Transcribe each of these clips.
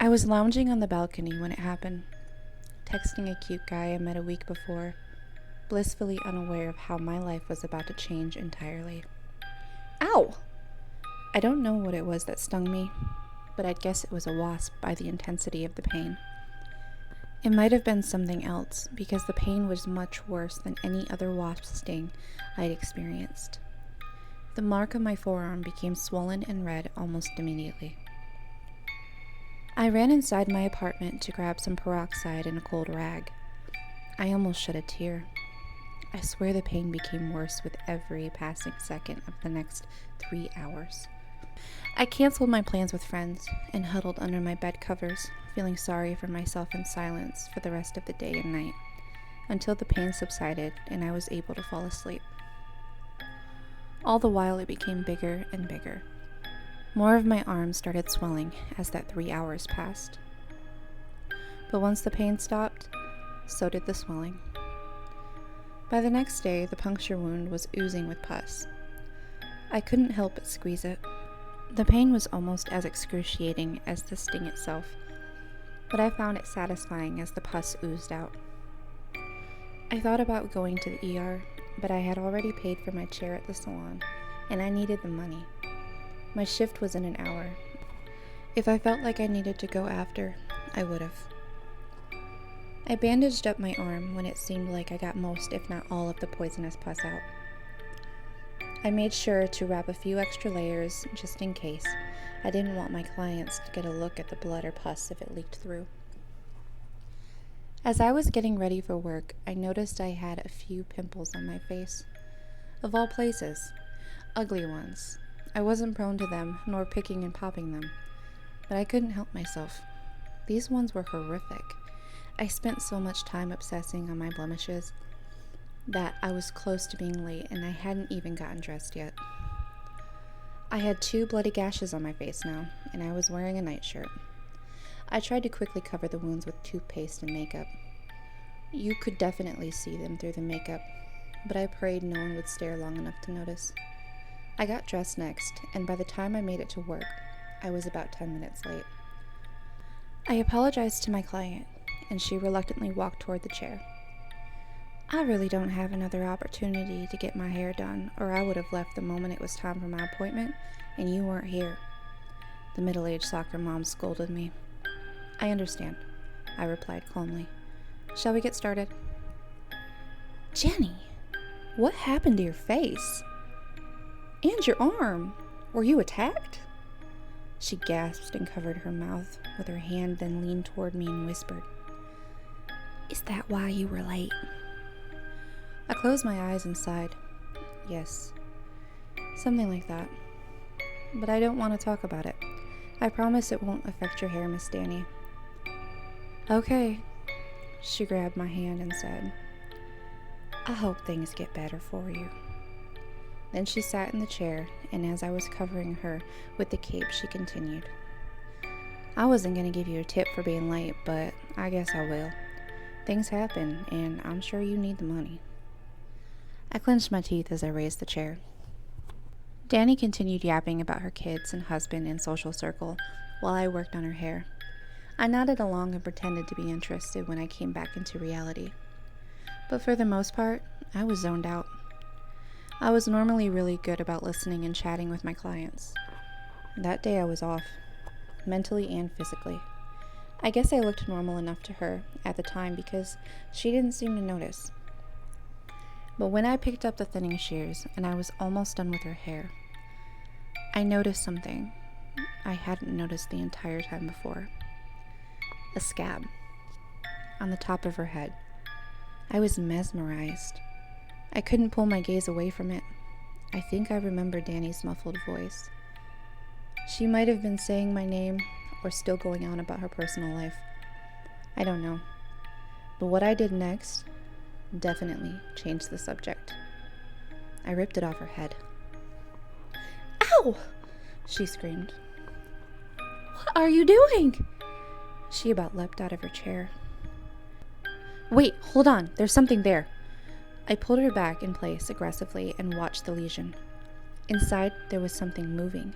I was lounging on the balcony when it happened, texting a cute guy I met a week before, blissfully unaware of how my life was about to change entirely. Ow! I don't know what it was that stung me, but I'd guess it was a wasp by the intensity of the pain. It might have been something else, because the pain was much worse than any other wasp sting I'd experienced. The mark on my forearm became swollen and red almost immediately. I ran inside my apartment to grab some peroxide and a cold rag. I almost shed a tear. I swear the pain became worse with every passing second of the next 3 hours. I canceled my plans with friends and huddled under my bed covers, feeling sorry for myself in silence for the rest of the day and night, until the pain subsided and I was able to fall asleep. All the while it became bigger and bigger. More of my arms started swelling as that 3 hours passed. But once the pain stopped, so did the swelling. By the next day, the puncture wound was oozing with pus. I couldn't help but squeeze it. The pain was almost as excruciating as the sting itself, but I found it satisfying as the pus oozed out. I thought about going to the ER, but I had already paid for my chair at the salon, and I needed the money. My shift was in an hour. If I felt like I needed to go after, I would have. I bandaged up my arm when it seemed like I got most, if not all, of the poisonous pus out. I made sure to wrap a few extra layers just in case. I didn't want my clients to get a look at the blood or pus if it leaked through. As I was getting ready for work, I noticed I had a few pimples on my face. Of all places, ugly ones. I wasn't prone to them, nor picking and popping them, but I couldn't help myself. These ones were horrific. I spent so much time obsessing on my blemishes that I was close to being late and I hadn't even gotten dressed yet. I had 2 bloody gashes on my face now, and I was wearing a nightshirt. I tried to quickly cover the wounds with toothpaste and makeup. You could definitely see them through the makeup, but I prayed no one would stare long enough to notice. I got dressed next, and by the time I made it to work, I was about 10 minutes late. I apologized to my client, and she reluctantly walked toward the chair. I really don't have another opportunity to get my hair done, or I would have left the moment it was time for my appointment, and you weren't here. The middle-aged soccer mom scolded me. I understand, I replied calmly. Shall we get started? Jenny, what happened to your face? And your arm? Were you attacked? She gasped and covered her mouth with her hand, then leaned toward me and whispered, Is that why you were late? I closed my eyes and sighed. Yes, something like that. But I don't want to talk about it. I promise it won't affect your hair, Miss Danny. Okay. She grabbed my hand and said, I hope things get better for you. Then she sat in the chair, and as I was covering her with the cape, she continued, I wasn't going to give you a tip for being late, but I guess I will. Things happen, and I'm sure you need the money. I clenched my teeth as I raised the chair. Danny continued yapping about her kids and husband and social circle while I worked on her hair. I nodded along and pretended to be interested when I came back into reality. But for the most part, I was zoned out. I was normally really good about listening and chatting with my clients. That day I was off, mentally and physically. I guess I looked normal enough to her at the time because she didn't seem to notice. But when I picked up the thinning shears and I was almost done with her hair, I noticed something I hadn't noticed the entire time before. A scab on the top of her head. I was mesmerized. I couldn't pull my gaze away from it. I think I remember Danny's muffled voice. She might have been saying my name or still going on about her personal life. I don't know. But what I did next definitely changed the subject. I ripped it off her head. Ow! She screamed. What are you doing? She about leapt out of her chair. Wait, hold on, there's something there. I pulled her back in place aggressively and watched the lesion. Inside, there was something moving.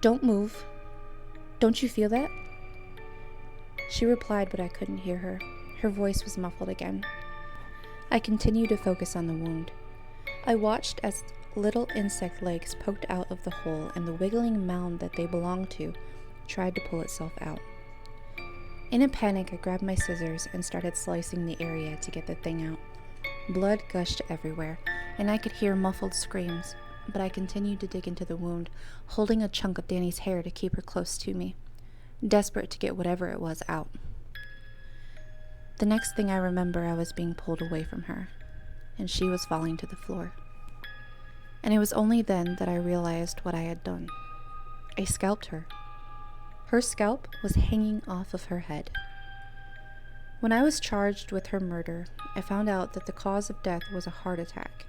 Don't move. Don't you feel that? She replied, but I couldn't hear her. Her voice was muffled again. I continued to focus on the wound. I watched as little insect legs poked out of the hole and the wiggling mound that they belonged to tried to pull itself out. In a panic, I grabbed my scissors and started slicing the area to get the thing out. Blood gushed everywhere, and I could hear muffled screams, but I continued to dig into the wound, holding a chunk of Danny's hair to keep her close to me, desperate to get whatever it was out. The next thing I remember, I was being pulled away from her, and she was falling to the floor. And it was only then that I realized what I had done. I scalped her. Her scalp was hanging off of her head. When I was charged with her murder, I found out that the cause of death was a heart attack.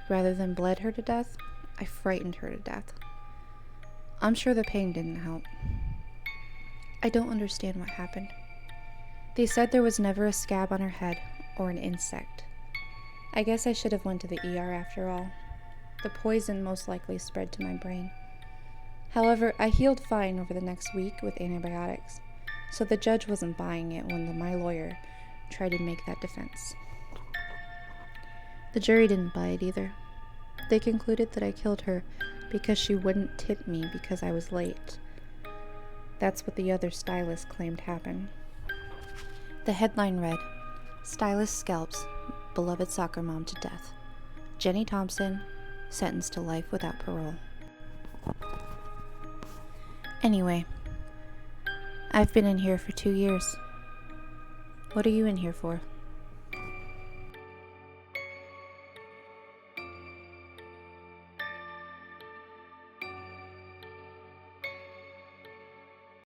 Rather than bled her to death, I frightened her to death. I'm sure the pain didn't help. I don't understand what happened. They said there was never a scab on her head or an insect. I guess I should have went to the ER after all. The poison most likely spread to my brain. However, I healed fine over the next week with antibiotics, so the judge wasn't buying it when my lawyer tried to make that defense. The jury didn't buy it either. They concluded that I killed her because she wouldn't tip me because I was late. That's what the other stylist claimed happened. The headline read, "Stylist scalps beloved soccer mom to death. Jenny Thompson sentenced to life without parole." Anyway, I've been in here for 2 years. What are you in here for?